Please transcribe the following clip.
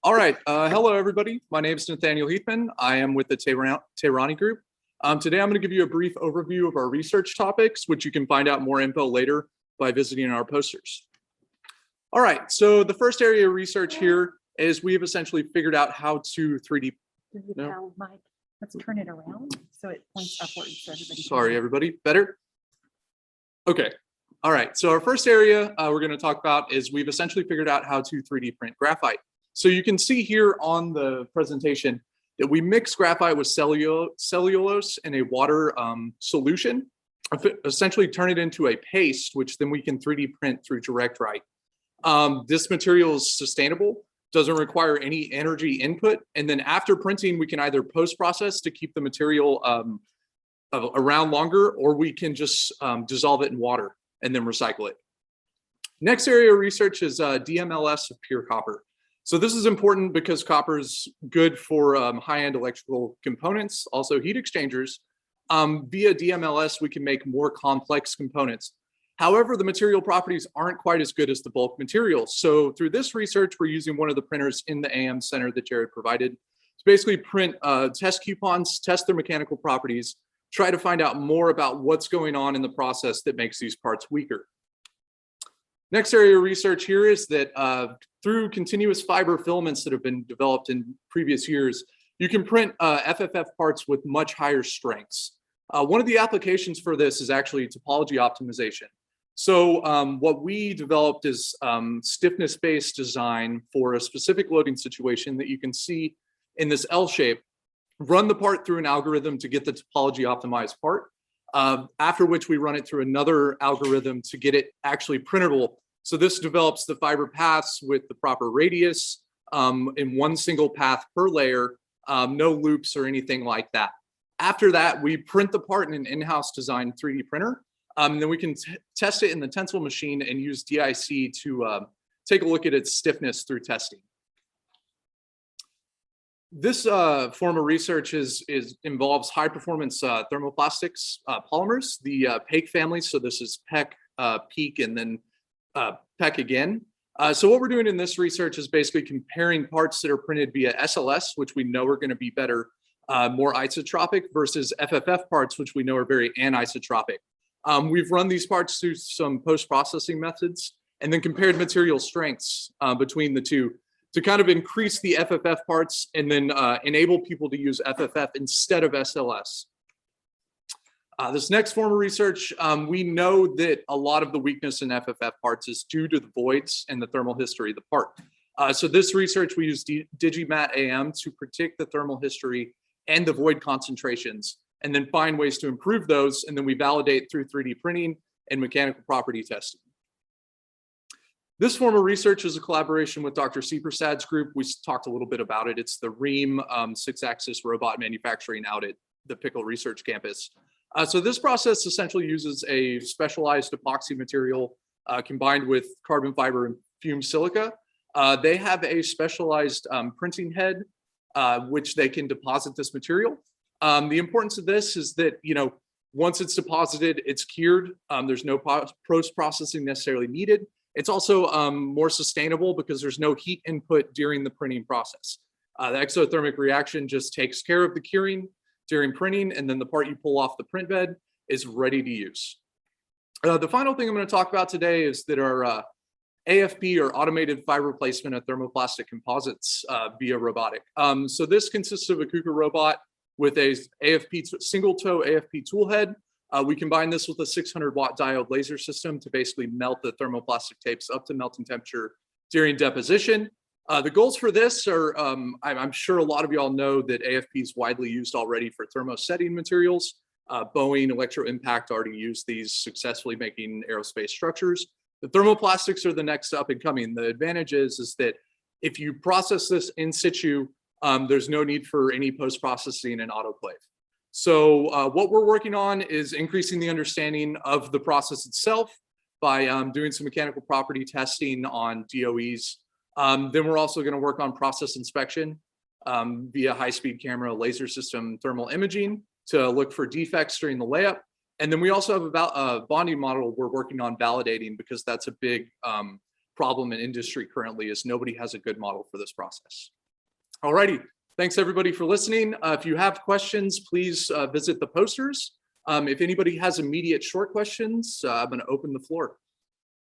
All right. Hello, everybody. My name is Nathaniel Heathman. I am with the Tehrani group. Today, I'm going to give you a brief overview of our research topics, which you can find out more info later by visiting our posters. All right. So the first area of research here is we have essentially figured out how to 3D. Mike, let's turn it around so it points upwards. So everybody Sorry, everybody. Better? Okay. All right. So our first area we're going to talk about is we've essentially figured out how to 3D print graphite. So you can see here on the presentation that we mix graphite with cellulose in a water solution, essentially turn it into a paste, which then we can 3D print through direct write. This material is sustainable, doesn't require any energy input. And then after printing, we can either post-process to keep the material around longer, or we can just dissolve it in water and then recycle it. Next area of research is DMLS of pure copper. So this is important because copper is good for high-end electrical components, also heat exchangers. Via DMLS, we can make more complex components. However, the material properties aren't quite as good as the bulk materials. So through this research, we're using one of the printers in the AM center that Jared provided to basically print test coupons, test their mechanical properties, try to find out more about what's going on in the process that makes these parts weaker. Next area of research here is that through continuous fiber filaments that have been developed in previous years, you can print FFF parts with much higher strengths. One of the applications for this is actually topology optimization. So what we developed is stiffness-based design for a specific loading situation that you can see in this L shape. Run the part through an algorithm to get the topology optimized part, after which we run it through another algorithm to get it actually printable. So this develops the fiber paths with the proper radius in one single path per layer, no loops or anything like that. After that, we print the part in an in-house designed 3D printer. And then we can test it in the tensile machine and use DIC to take a look at its stiffness through testing. This form of research involves high performance thermoplastics polymers, the PEEK family. So this is PEK, PEEK, and then PEK again. So what we're doing in this research is basically comparing parts that are printed via SLS, which we know are going to be better, more isotropic, versus FFF parts, which we know are very anisotropic. We've run these parts through some post-processing methods and then compared material strengths between the two to kind of increase the FFF parts and then enable people to use FFF instead of SLS. This next form of research, we know that a lot of the weakness in FFF parts is due to the voids and the thermal history of the part. So this research, we use Digimat AM to predict the thermal history and the void concentrations, and then find ways to improve those, and then we validate through 3D printing and mechanical property testing. This form of research is a collaboration with Dr. C. Prasad's group. We talked a little bit about it. It's the REAM 6-axis robot manufacturing out at the Pickle Research Campus. So this process essentially uses a specialized epoxy material combined with carbon fiber and fumed silica. They have a specialized printing head, which they can deposit this material. The importance of this is that, once it's deposited, it's cured. There's no post-processing necessarily needed. It's also more sustainable because there's no heat input during the printing process. The exothermic reaction just takes care of the curing during printing, and then the part you pull off the print bed is ready to use. The final thing I'm going to talk about today is that our AFP, or automated fiber placement of thermoplastic composites via robotic. So this consists of a KUKA robot with a single toe AFP tool head. We combine this with a 600-watt diode laser system to basically melt the thermoplastic tapes up to melting temperature during deposition. The goals for this are, I'm sure a lot of y'all know that AFP is widely used already for thermosetting materials. Boeing, Electro Impact already used these successfully making aerospace structures. The thermoplastics are the next up and coming. The advantage is that if you process this in situ, there's no need for any post-processing in autoclave. So what we're working on is increasing the understanding of the process itself by doing some mechanical property testing on DOEs. Then we're also going to work on process inspection via high-speed camera laser system thermal imaging to look for defects during the layup. And then we also have a bonding model we're working on validating, because that's a big problem in industry currently is nobody has a good model for this process. All righty. Thanks everybody for listening. If you have questions, please visit the posters. If anybody has immediate short questions, I'm going to open the floor.